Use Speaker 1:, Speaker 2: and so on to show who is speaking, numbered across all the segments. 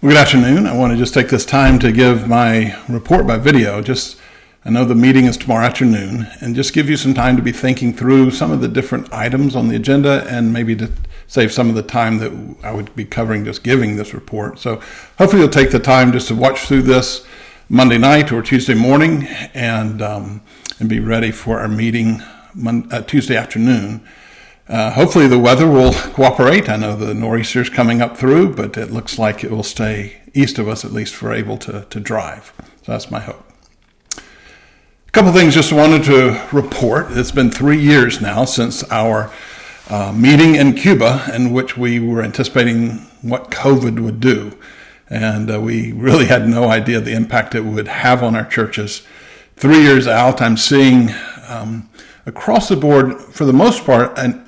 Speaker 1: Well, good afternoon. I want to just take this time to give my report by video. I know the meeting is tomorrow afternoon, and just give you some time to be thinking through some of the different items on the agenda and maybe to save some of the time that I would be covering just giving this report. So hopefully you'll take the time just to watch through this Monday night or Tuesday morning and be ready for our meeting Tuesday afternoon. Hopefully the weather will cooperate. I know the nor'easter's coming up through, but it looks like it will stay east of us, at least for able to drive. So that's my hope. A couple things just wanted to report. It's been 3 years now since our meeting in Cuba, in which we were anticipating what COVID would do. And we really had no idea the impact it would have on our churches. 3 years out, I'm seeing across the board, for the most part, and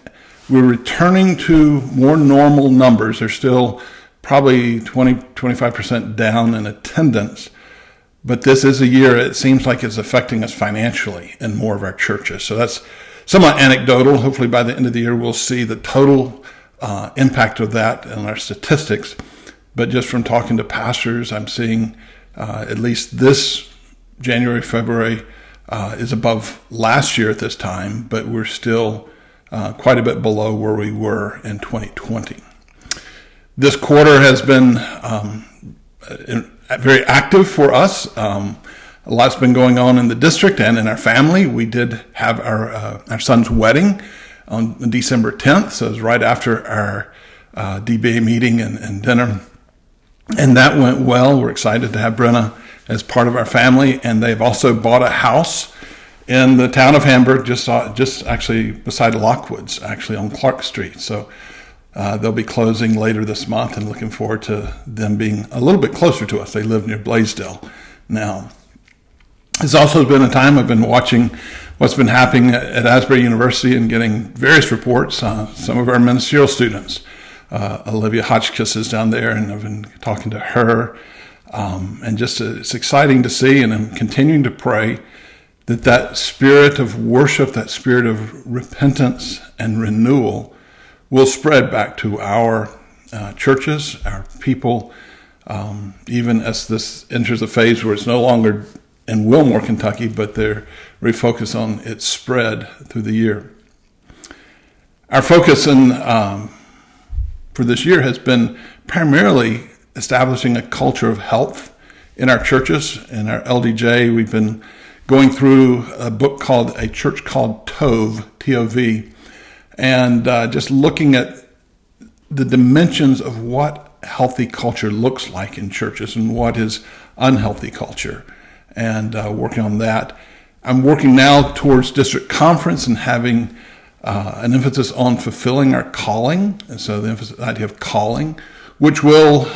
Speaker 1: we're returning to more normal numbers. They're still probably 25% down in attendance. But this is a year, it seems like it's affecting us financially in more of our churches. So that's somewhat anecdotal. Hopefully by the end of the year, we'll see the total impact of that in our statistics. But just from talking to pastors, I'm seeing at least this January, February is above last year at this time, but we're still quite a bit below where we were in 2020. This quarter has been very active for us. A lot's been going on in the district and in our family. We did have our son's wedding on December 10th, so it was right after our DBA meeting and dinner. And that went well. We're excited to have Brenna as part of our family, and they've also bought a house in the town of Hamburg, just actually beside Lockwoods, actually on Clark Street. So they'll be closing later this month, and looking forward to them being a little bit closer to us. They live near Blaisdell now. It's also been a time I've been watching what's been happening at Asbury University and getting various reports. Some of our ministerial students, Olivia Hotchkiss is down there, and I've been talking to her. And just it's exciting to see, and I'm continuing to pray that spirit of worship, that spirit of repentance and renewal will spread back to our churches, our people, even as this enters a phase where it's no longer in Wilmore, Kentucky, but they're refocused on its spread through the year. Our focus for this year has been primarily establishing a culture of health in our churches. In our LDJ, we've been going through a book called A Church Called Tov, T-O-V, and just looking at the dimensions of what healthy culture looks like in churches and what is unhealthy culture, and working on that. I'm working now towards district conference and having an emphasis on fulfilling our calling, and so the idea of calling, which will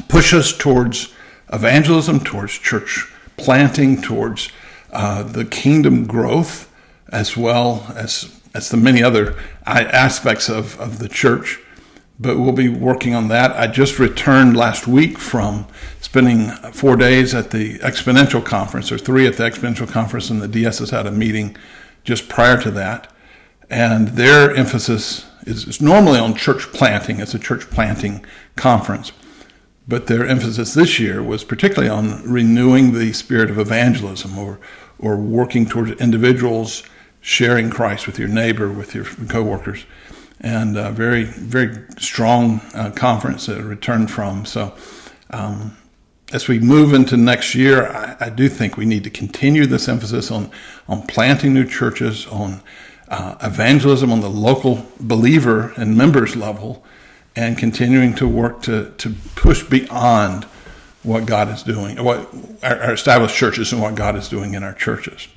Speaker 1: push us towards evangelism, towards church planting, towards the kingdom growth, as well as the many other aspects of the church. But we'll be working on that. I just returned last week from spending 4 days at the Exponential Conference, or 3 at the Exponential Conference, and the DS has had a meeting just prior to that. And their emphasis is normally on church planting. It's a church planting conference. But their emphasis this year was particularly on renewing the spirit of evangelism, or working towards individuals sharing Christ with your neighbor, with your coworkers. And a very, very strong conference that I returned from. So as we move into next year, I do think we need to continue this emphasis on planting new churches, on evangelism on the local believer and members level, and continuing to work to push beyond what God is doing, what our established churches and what God is doing in our churches.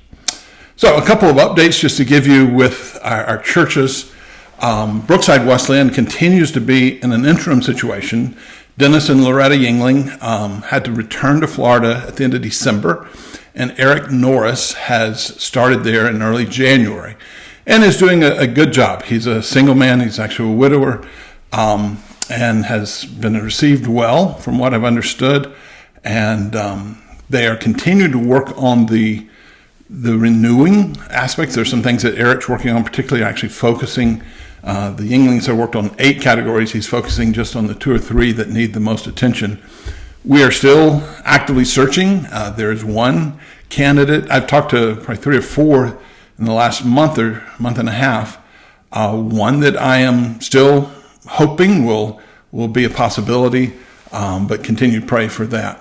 Speaker 1: So a couple of updates just to give you with our churches. Brookside Wesleyan continues to be in an interim situation. Dennis and Loretta Yingling had to return to Florida at the end of December, and Eric Norris has started there in early January and is doing a good job. He's a single man. He's actually a widower. And has been received well from what I've understood. And they are continuing to work on the renewing aspects. There's some things that Eric's working on, particularly actually focusing The Yinglings have worked on 8 categories. He's focusing just on the 2 or 3 that need the most attention. We are still actively searching. There is one candidate. I've talked to probably 3 or 4 in the last month and a half. One that I am still hoping will be a possibility, but continue to pray for that.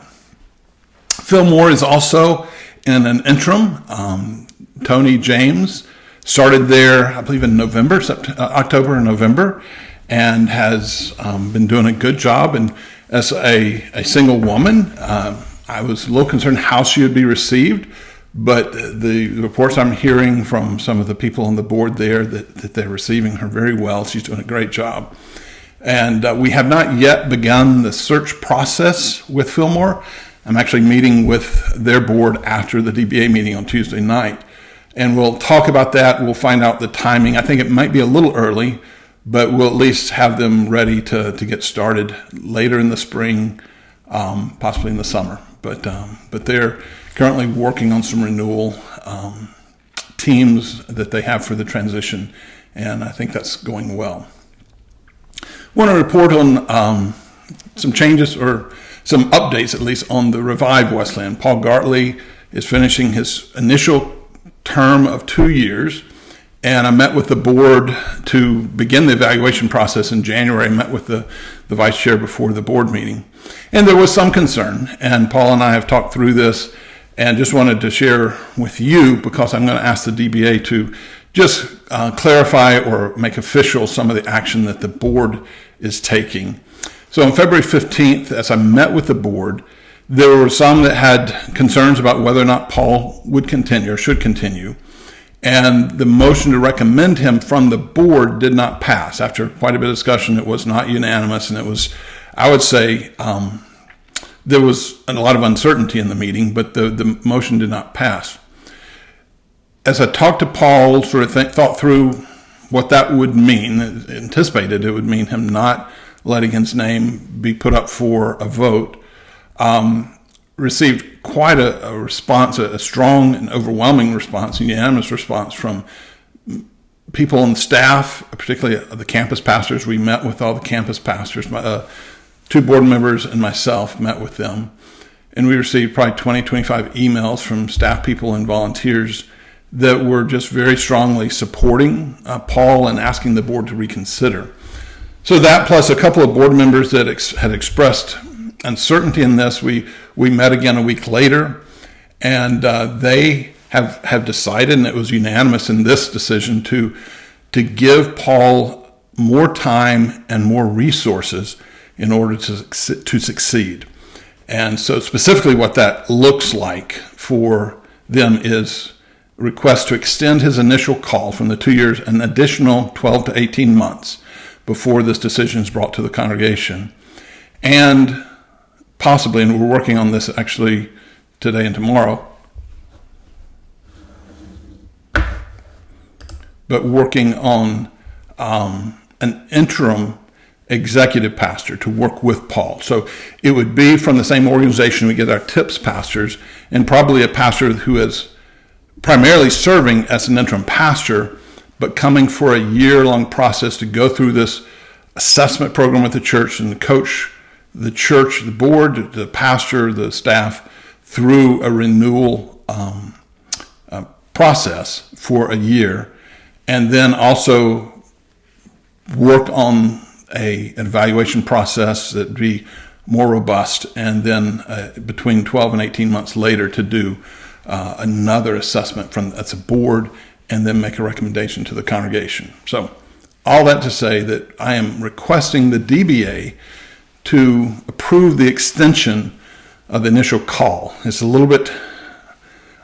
Speaker 1: Phil Moore is also in an interim. Tony James started there, I believe, in October and November, and has been doing a good job. And as a single woman, I was a little concerned how she would be received, but the reports I'm hearing from some of the people on the board there that they're receiving her very well. She's doing a great job. And we have not yet begun the search process with Phil Moore. I'm actually meeting with their board after the DBA meeting on Tuesday night. And we'll talk about that. We'll find out the timing. I think it might be a little early, but we'll at least have them ready to get started later in the spring, possibly in the summer. But they're currently working on some renewal teams that they have for the transition, and I think that's going well. I want to report on some changes, or some updates at least, on the Revive Westland. Paul Gartley is finishing his initial term of 2 years, and I met with the board to begin the evaluation process in January. I met with the vice chair before the board meeting, and there was some concern, and Paul and I have talked through this and just wanted to share with you, because I'm going to ask the DBA to just clarify or make official some of the action that the board is taking. So on February 15th, as I met with the board, there were some that had concerns about whether or not Paul would continue or should continue. And the motion to recommend him from the board did not pass. After quite a bit of discussion, it was not unanimous. And it was, I would say, there was a lot of uncertainty in the meeting, but the motion did not pass. As I talked to Paul, sort of thought through what that would mean, anticipated it would mean him not letting his name be put up for a vote, received quite a response, a strong and overwhelming response, a unanimous response from people on the staff, particularly the campus pastors. We met with all the campus pastors. 2 board members and myself met with them. And we received probably 20, 25 emails from staff people and volunteers that were just very strongly supporting Paul and asking the board to reconsider. So that, plus a couple of board members that had expressed uncertainty in this, we met again a week later, and they have decided, and it was unanimous in this decision, to give Paul more time and more resources in order to succeed. And so specifically what that looks like for them is a request to extend his initial call from the 2 years an additional 12 to 18 months before this decision is brought to the congregation. And possibly, and we're working on this actually today and tomorrow, but working on an interim executive pastor to work with Paul. So it would be from the same organization we get our TIPS pastors, and probably a pastor who is primarily serving as an interim pastor, but coming for a year-long process to go through this assessment program with the church and coach the church, the board, the pastor, the staff through a renewal process for a year, and then also work on an evaluation process that would be more robust, and then between 12 and 18 months later to do another assessment that's a board, and then make a recommendation to the congregation. So all that to say that I am requesting the DBA to approve the extension of the initial call. It's a little bit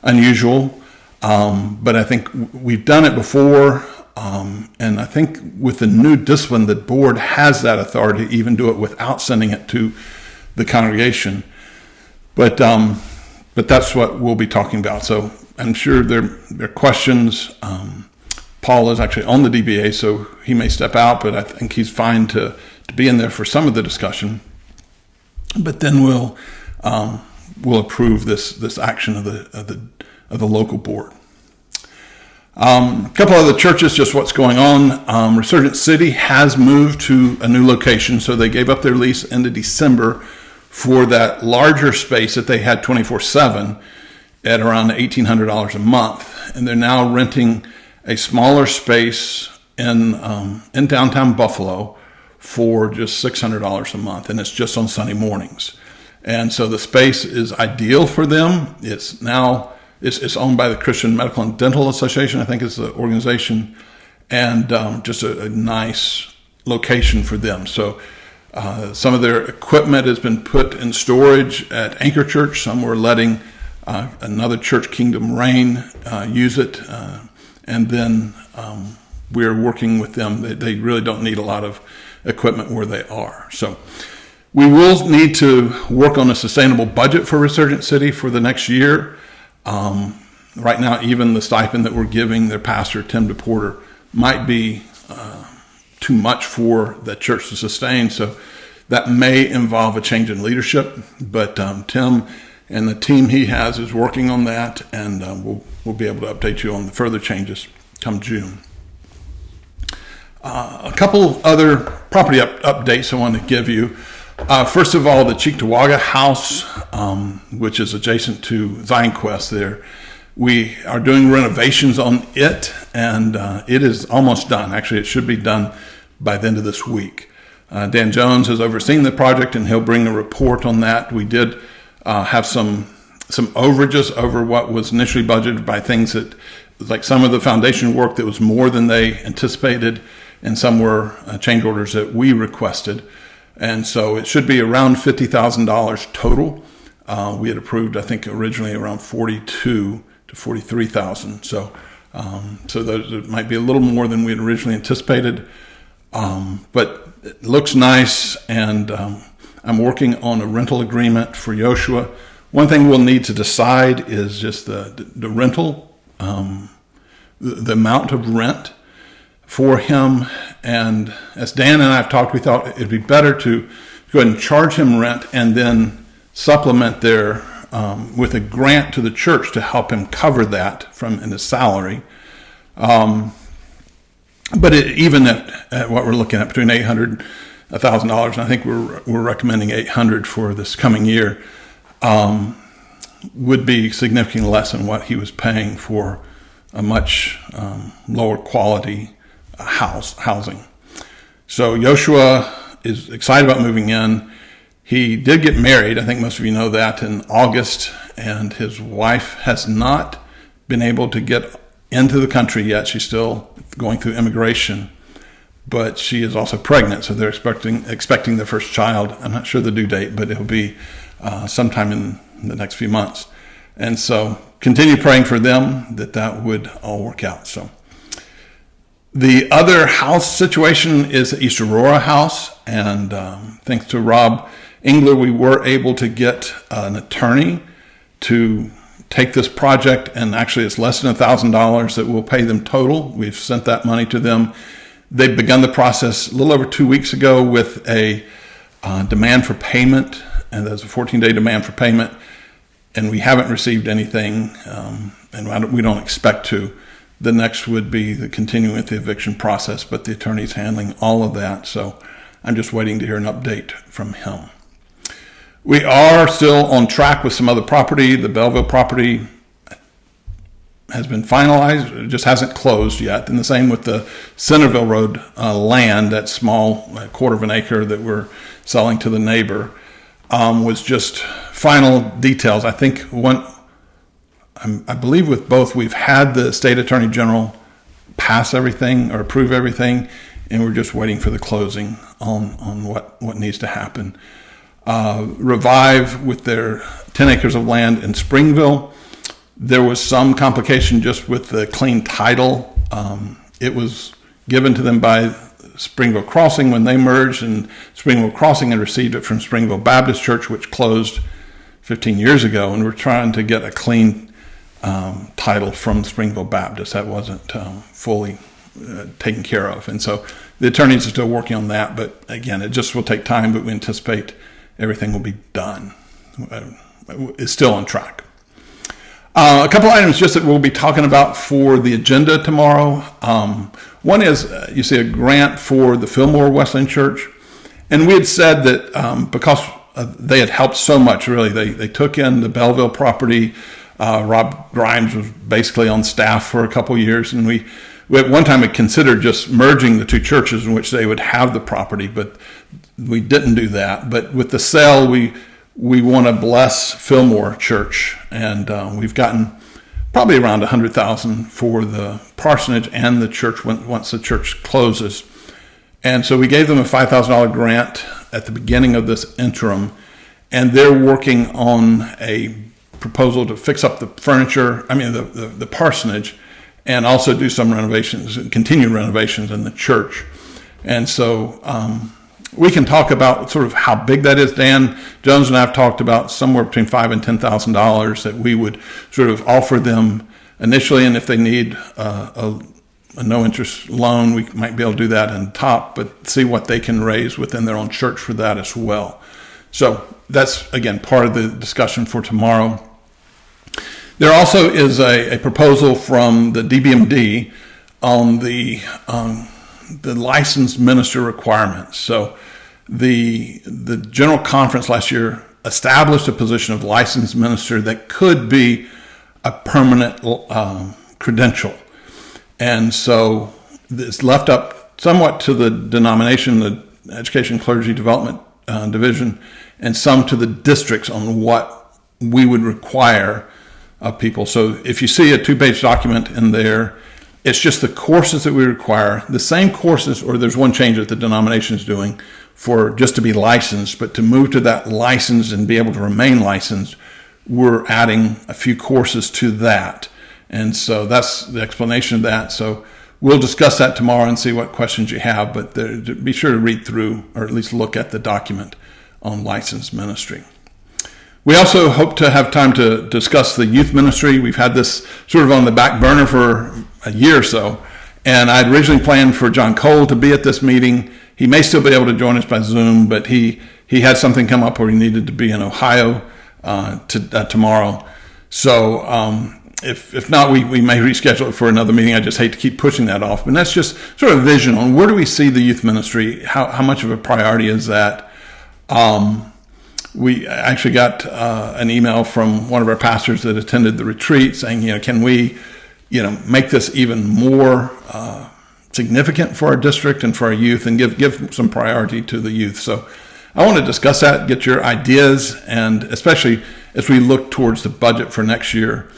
Speaker 1: unusual, but I think we've done it before, and I think with the new discipline, the board has that authority to even do it without sending it to the congregation. But that's what we'll be talking about. So I'm sure there are questions. Paul is actually on the DBA, so he may step out, but I think he's fine to be in there for some of the discussion. But then we'll approve this action of the local board. A couple other churches, just what's going on. Resurgent City has moved to a new location, so they gave up their lease into December for that larger space that they had 24/7 at around $1,800 a month. And they're now renting a smaller space in downtown Buffalo for just $600 a month, and it's just on Sunday mornings. And so the space is ideal for them. It's owned by the Christian Medical and Dental Association, I think is the organization, and just a nice location for them. So some of their equipment has been put in storage at Anchor Church. Some were letting another church, Kingdom Reign, use it. And then we're working with them. They really don't need a lot of equipment where they are. So we will need to work on a sustainable budget for Resurgent City for the next year. Right now, even the stipend that we're giving their pastor, Tim DePorter, might be too much for the church to sustain. So that may involve a change in leadership. But Tim and the team he has is working on that, and we'll be able to update you on the further changes come June. A couple other property updates I want to give you. First of all, the Cheektowaga house, which is adjacent to Zion Quest there, we are doing renovations on it, and it is almost done. Actually, it should be done by the end of this week. Dan Jones has overseen the project, and he'll bring a report on that. We did have some overages over what was initially budgeted by things that, like some of the foundation work that was more than they anticipated, and some were change orders that we requested. And so it should be around $50,000 total. We had approved, I think, originally around $42,000 to $43,000. So those might be a little more than we had originally anticipated. But it looks nice, and I'm working on a rental agreement for Joshua. One thing we'll need to decide is just the rental, the amount of rent for him. And as Dan and I have talked, we thought it'd be better to go ahead and charge him rent and then supplement there with a grant to the church to help him cover that in his salary. But even at what we're looking at, between $800 and $1,000, and I think we're recommending $800 for this coming year, would be significantly less than what he was paying for a much lower quality housing. So Joshua is excited about moving in. He did get married, I think most of you know that, in August, and his wife has not been able to get into the country yet. She's still going through immigration, but she is also pregnant, so they're expecting their first child. I'm not sure the due date, but it'll be sometime in the next few months. And so continue praying for them that would all work out. So the other house situation is the East Aurora house, and thanks to Rob Engler, we were able to get an attorney to take this project, and actually it's less than $1,000 that we'll pay them total. We've sent that money to them. They've begun the process a little over 2 weeks ago with a demand for payment, and there's a 14-day demand for payment, and we haven't received anything, and we don't expect to. The next would be the continuing with the eviction process, but the attorney's handling all of that, so I'm just waiting to hear an update from him. We are still on track with some other property. The Belleville property has been finalized. It just hasn't closed yet. And the same with the Centerville Road land, that small quarter of an acre that we're selling to the neighbor, was just final details. I think I believe with both, we've had the state attorney general pass everything or approve everything, and we're just waiting for the closing on what needs to happen. Revive with their 10 acres of land in Springville. There was some complication just with the clean title. It was given to them by Springville Crossing when they merged, and Springville Crossing had received it from Springville Baptist Church, which closed 15 years ago, and we're trying to get a clean title from Springville Baptist. That wasn't fully taken care of, and so the attorneys are still working on that, but again, it just will take time, but we anticipate everything will be done. It's still on track. A couple items just that we'll be talking about for the agenda tomorrow. One is, you see a grant for the Fillmore Wesleyan Church. And we had said that because they had helped so much, really, they took in the Belleville property. Rob Grimes was basically on staff for a couple years. And we at one time had considered just merging the two churches in which they would have the property, but we didn't do that. But with the sale, we want to bless Fillmore Church, and we've gotten probably around $100,000 for the parsonage and the church once the church closes. And so we gave them a $5,000 grant at the beginning of this interim, and they're working on a proposal to fix up the furniture, the parsonage, and also do some renovations, continued renovations in the church. And so we can talk about sort of how big that is. Dan Jones and I have talked about somewhere between $5,000 and $10,000 that we would sort of offer them initially, and if they need a no-interest loan, we might be able to do that on top, but see what they can raise within their own church for that as well. So that's, again, part of the discussion for tomorrow. There also is a proposal from the DBMD on the licensed minister requirements. So the General Conference last year established a position of licensed minister that could be a permanent credential. And so it's left up somewhat to the denomination, the Education Clergy Development Division, and some to the districts on what we would require of people. So if you see a 2-page document in there, it's just the courses that we require, the same courses, or there's one change that the denomination is doing for just to be licensed, but to move to that license and be able to remain licensed, we're adding a few courses to that. And so that's the explanation of that. So we'll discuss that tomorrow and see what questions you have, but be sure to read through or at least look at the document on licensed ministry. We also hope to have time to discuss the youth ministry. We've had this sort of on the back burner for a year or so, and I'd originally planned for John Cole to be at this meeting. He may still be able to join us by Zoom, but he had something come up where he needed to be in Ohio tomorrow. So if not, we may reschedule it for another meeting. I just hate to keep pushing that off. And that's just sort of vision on where do we see the youth ministry? How much of a priority is that? We actually got an email from one of our pastors that attended the retreat saying, can we, make this even more significant for our district and for our youth and give some priority to the youth. So I want to discuss that, get your ideas, and especially as we look towards the budget for next year,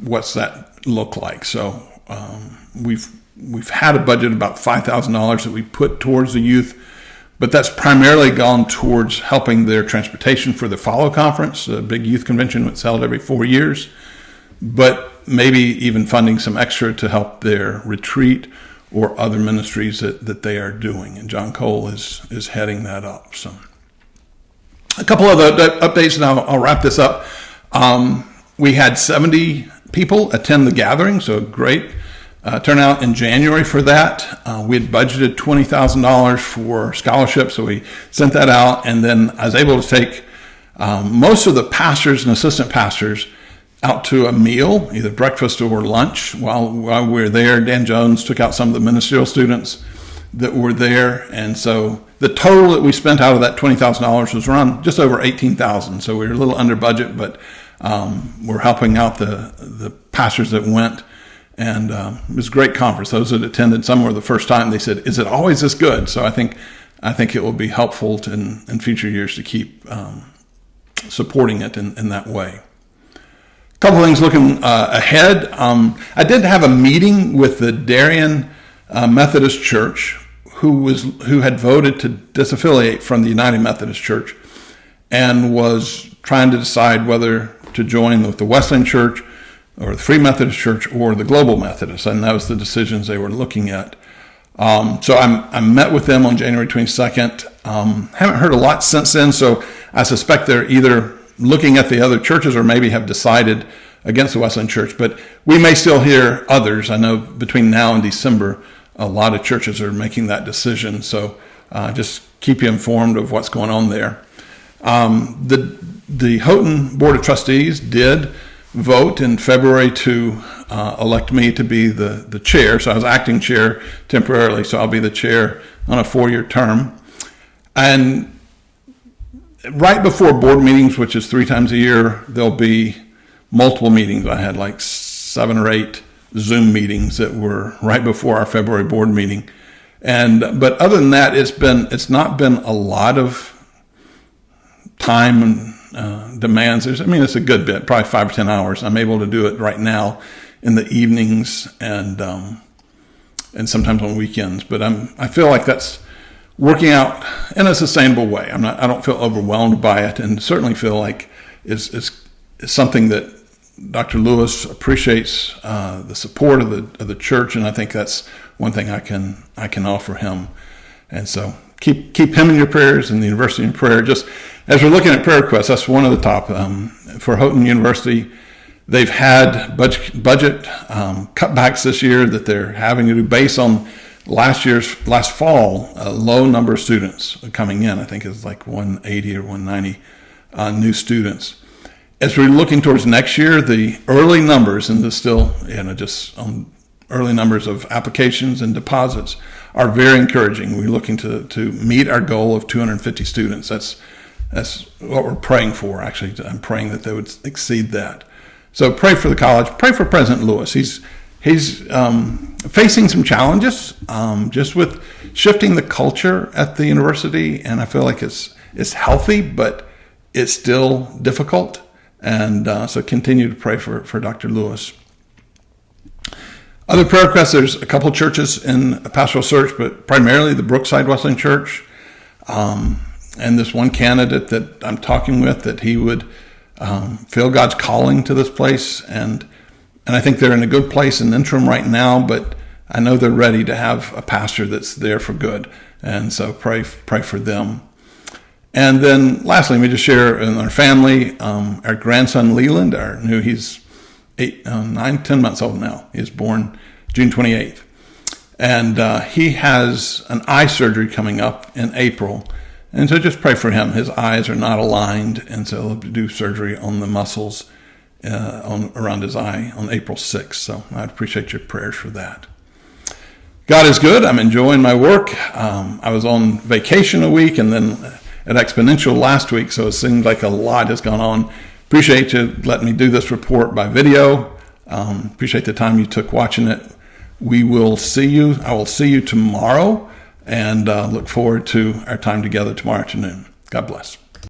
Speaker 1: what's that look like? So we've had a budget about $5,000 that we put towards the youth, but that's primarily gone towards helping their transportation for the Follow Conference, a big youth convention that's held every 4 years, but maybe even funding some extra to help their retreat or other ministries that they are doing. And John Cole is heading that up. So a couple of updates, and I'll wrap this up. We had 70 people attend the gathering, so great turnout in January for that. We had budgeted $20,000 for scholarships, so we sent that out. And then I was able to take most of the pastors and assistant pastors out to a meal, either breakfast or lunch. While we were there, Dan Jones took out some of the ministerial students that were there. And so the total that we spent out of that $20,000 was around just over $18,000. So we were a little under budget, but we're helping out the pastors that went. And it was a great conference. Those that attended, some were the first time. They said, "Is it always this good?" So I think it will be helpful in future years to keep supporting it in that way. A couple of things looking ahead. I did have a meeting with the Darien Methodist Church, who had voted to disaffiliate from the United Methodist Church, and was trying to decide whether to join with the Wesleyan Church or the Free Methodist Church or the Global Methodist, and that was the decisions they were looking at. So I met with them on January 22nd. Haven't heard a lot since then, so I suspect they're either looking at the other churches or maybe have decided against the Wesleyan Church, but we may still hear others. I know between now and December, a lot of churches are making that decision, so just keep you informed of what's going on there. The Houghton Board of Trustees did vote in February to elect me to be the chair. So I was acting chair temporarily, so I'll be the chair on a 4-year term. And right before board meetings, which is 3 times a year, there'll be multiple meetings. I had like 7 or 8 Zoom meetings that were right before our February board meeting. But other than that, it's not been a lot of time and demands. It's a good bit, probably 5 or 10 hours. I'm able to do it right now in the evenings and sometimes on weekends. But I feel like that's working out in a sustainable way. I don't feel overwhelmed by it, and certainly feel like it's something that Dr. Lewis appreciates the support of the church, and I think that's one thing I can offer him. And so keep him in your prayers and the university in prayer. Just as we're looking at prayer requests, that's one of the top. For Houghton University, they've had budget cutbacks this year that they're having to do based on last fall, a low number of students coming in. I think it's like 180 or 190 new students. As we're looking towards next year, the early numbers, and there's still, just early numbers of applications and deposits are very encouraging. We're looking to meet our goal of 250 students. That's what we're praying for. Actually, I'm praying that they would exceed that. So pray for the college. Pray for President Lewis. He's facing some challenges just with shifting the culture at the university, and I feel like it's healthy, but it's still difficult. And so continue to pray for Dr. Lewis. Other prayer requests, there's a couple churches in pastoral search, but primarily the Brookside Wesleyan Church. And this one candidate that I'm talking with, that he would feel God's calling to this place. And I think they're in a good place in interim right now, but I know they're ready to have a pastor that's there for good. And so pray for them. And then lastly, let me just share in our family, our grandson Leland, he's 10 months old now. He was born June 28th. And he has an eye surgery coming up in April. And so just pray for him. His eyes are not aligned, and so he'll do surgery on the muscles around his eye on April 6th. So I'd appreciate your prayers for that. God is good. I'm enjoying my work. I was on vacation a week and then at Exponential last week, so it seems like a lot has gone on. Appreciate you letting me do this report by video. Appreciate the time you took watching it. I will see you tomorrow, and look forward to our time together tomorrow afternoon. God bless.